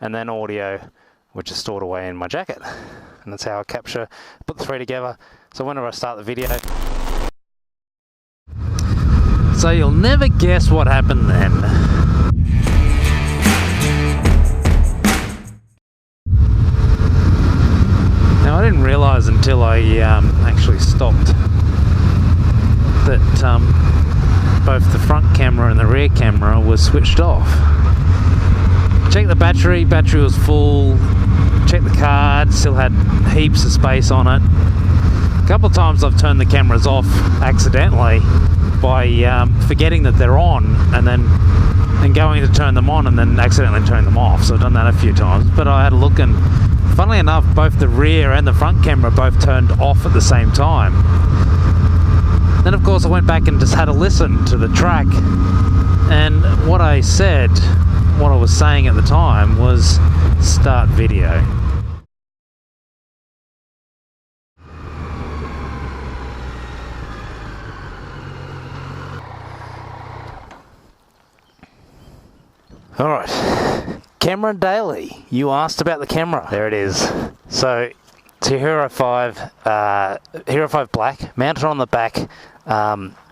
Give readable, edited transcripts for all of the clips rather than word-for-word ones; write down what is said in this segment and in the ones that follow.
and then audio, which is stored away in my jacket. And that's how I put the three together. So whenever I start the video. So you'll never guess what happened then. Now I didn't realise until I actually stopped that both the front camera and the rear camera was switched off. Checked the battery was full. Checked the card, still had heaps of space on it. A couple of times I've turned the cameras off accidentally by forgetting that they're on and then going to turn them on and then accidentally turn them off. So I've done that a few times. But I had a look, and funnily enough, both the rear and the front camera both turned off at the same time. Then of course I went back and just had a listen to the track, and what I was saying at the time was start video. Alright, camera daily. You asked about the camera. There it is. So it's a Hero 5 Black, mounted on the back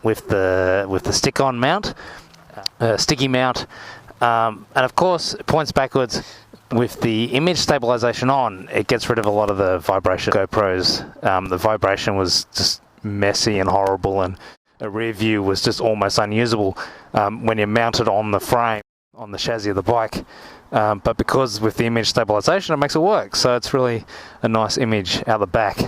with the stick-on mount, sticky mount, and of course it points backwards. With the image stabilization on, it gets rid of a lot of the vibration. GoPros, the vibration was just messy and horrible, and a rear view was just almost unusable when you're mounted on the frame, on the chassis of the bike. But because with the image stabilization, it makes it work. So it's really a nice image out the back.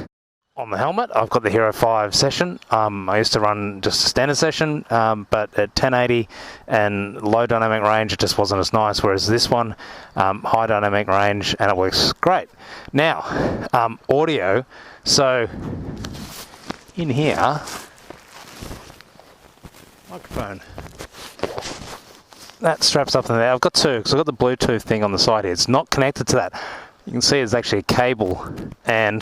On the helmet, I've got the Hero 5 Session. I used to run just a standard Session, but at 1080 and low dynamic range, it just wasn't as nice. Whereas this one, high dynamic range, and it works great. Now, audio. So in here, microphone. That straps up in there. I've got two, because I've got the Bluetooth thing on the side here. It's not connected to that. You can see it's actually a cable, and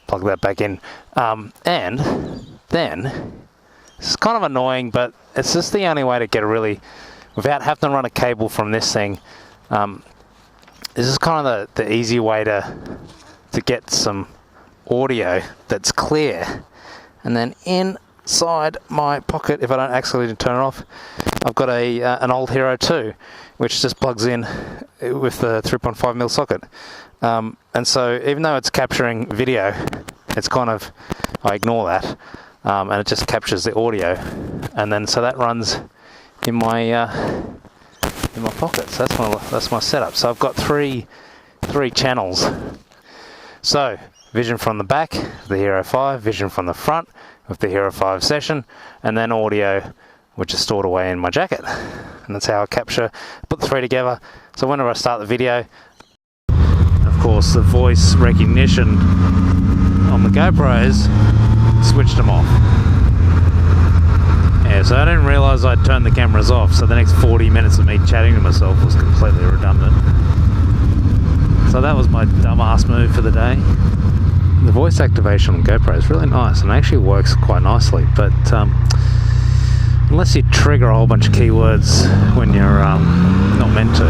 plug that back in. And then, it's kind of annoying, but it's just the only way to get a really, without having to run a cable from this thing, this is kind of the easy way to get some audio that's clear. And then inside my pocket, if I don't accidentally turn it off, I've got an old Hero 2, which just plugs in with the 3.5mm socket. And so even though it's capturing video, it's kind of, I ignore that, and it just captures the audio, and then so that runs in my pocket. So that's my setup. So I've got three channels. So vision from the back, the Hero 5, vision from the front with the Hero 5 Session, and then audio, which is stored away in my jacket. And that's how I put the three together. So whenever I start the video, of course the voice recognition on the GoPros switched them off. Yeah, so I didn't realise I'd turned the cameras off, so the next 40 minutes of me chatting to myself was completely redundant. So that was my dumbass move for the day. The voice activation on GoPro is really nice and actually works quite nicely, but unless you trigger a whole bunch of keywords when you're not meant to.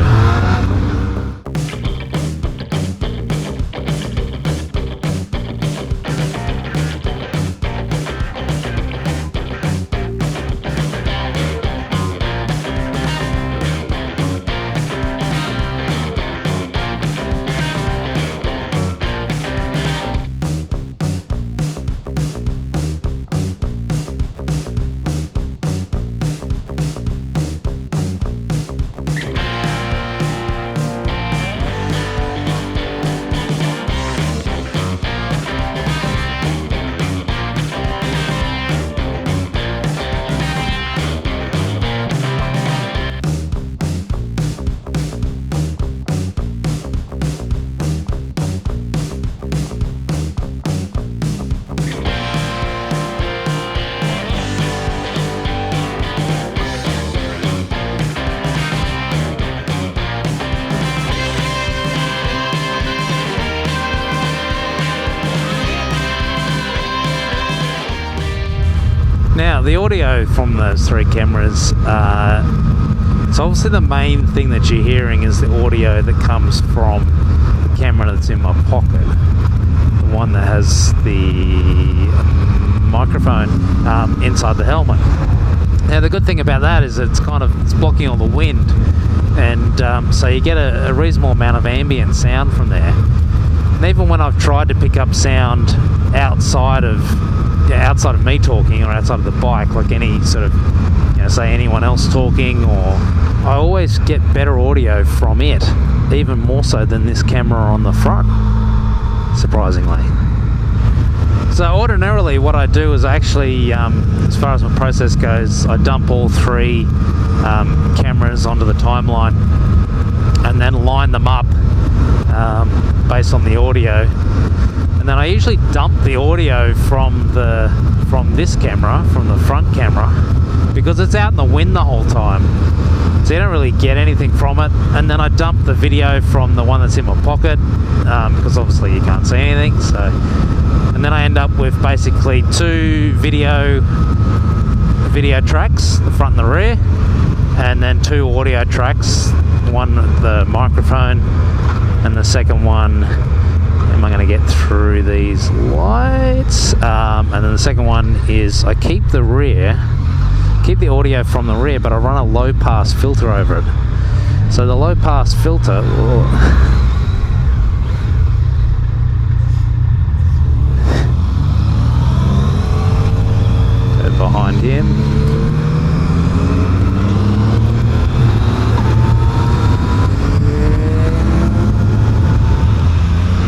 Now, the audio from those three cameras, so obviously the main thing that you're hearing is the audio that comes from the camera that's in my pocket, the one that has the microphone inside the helmet. Now, the good thing about that is it's blocking all the wind, and so you get a reasonable amount of ambient sound from there. And even when I've tried to pick up sound outside of me talking, or outside of the bike, like any sort of, say anyone else talking, or I always get better audio from it, even more so than this camera on the front, surprisingly. So ordinarily what I do is I actually, as far as my process goes, I dump all three cameras onto the timeline and then line them up based on the audio. And then I usually dump the audio from this camera, from the front camera, because it's out in the wind the whole time, so you don't really get anything from it. And then I dump the video from the one that's in my pocket, because obviously you can't see anything. So, and then I end up with basically two video tracks, the front and the rear, and then two audio tracks, one the microphone, and the second one, am I going to get through these lights? And then the second one is I keep the audio from the rear, but I run a low pass filter over it. So the low pass filter, go behind him.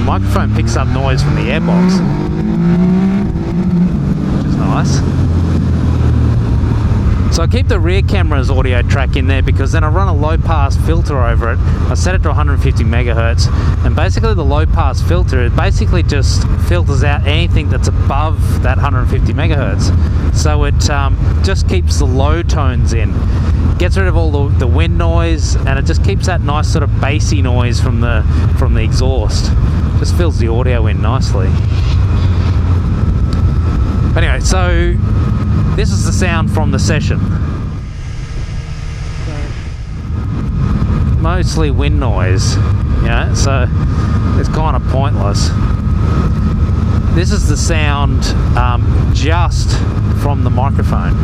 Microphone picks up noise from the airbox, which is nice. So I keep the rear camera's audio track in there, because then I run a low pass filter over it. I set it to 150 megahertz, and basically the low pass filter, it basically just filters out anything that's above that 150 megahertz. So it just keeps the low tones in, gets rid of all the wind noise, and it just keeps that nice sort of bassy noise from the exhaust. Just fills the audio in nicely. Anyway, so this is the sound from the session. Mostly wind noise, so it's kind of pointless. This is the sound just from the microphone.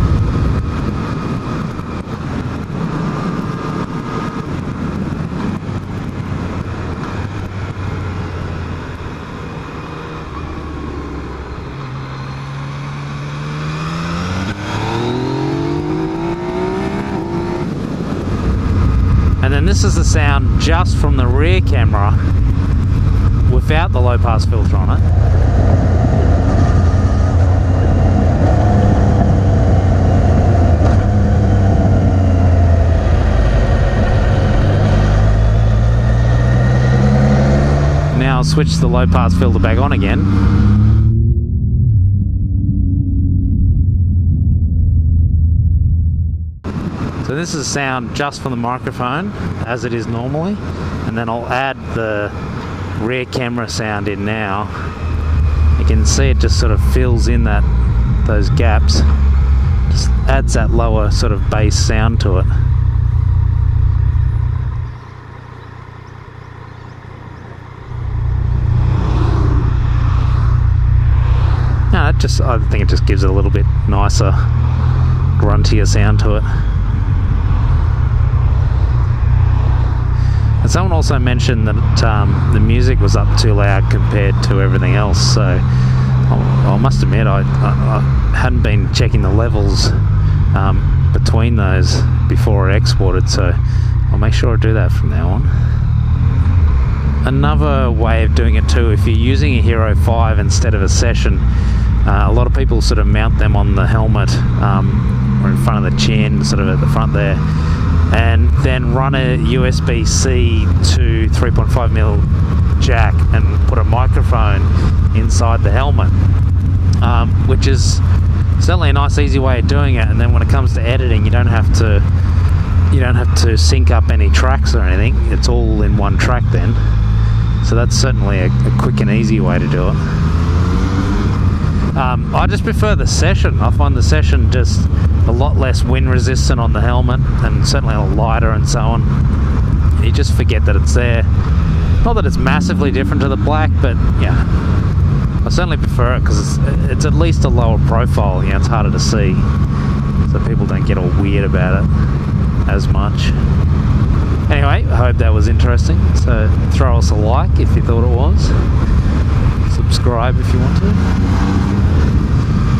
And then this is the sound just from the rear camera without the low pass filter on it. Now I'll switch the low pass filter back on again. So this is sound just from the microphone, as it is normally, and then I'll add the rear camera sound in now. You can see it just sort of fills in those gaps, just adds that lower sort of bass sound to it. No, I think it just gives it a little bit nicer, gruntier sound to it. And someone also mentioned that the music was up too loud compared to everything else, so I must admit I hadn't been checking the levels between those before I exported, so I'll make sure I do that from now on. Another way of doing it too, if you're using a Hero 5 instead of a Session, a lot of people sort of mount them on the helmet or in front of the chin, sort of at the front there, and then run a USB-C to 3.5mm jack and put a microphone inside the helmet, which is certainly a nice easy way of doing it. And then when it comes to editing, you don't have to sync up any tracks or anything. It's all in one track then, so that's certainly a quick and easy way to do it. I just prefer the Session. I find the Session just a lot less wind resistant on the helmet, and certainly a lot lighter and so on. You just forget that it's there. Not that it's massively different to the black, but yeah, I certainly prefer it because it's at least a lower profile. You know, it's harder to see, so people don't get all weird about it as much. Anyway, I hope that was interesting. So throw us a like if you thought it was. Subscribe if you want to.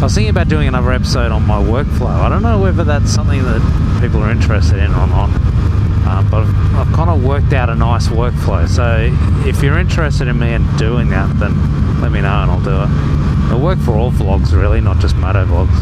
I was thinking about doing another episode on my workflow. I don't know whether that's something that people are interested in or not. But I've kind of worked out a nice workflow. So if you're interested in me and doing that, then let me know and I'll do it. It'll work for all vlogs really, not just moto vlogs.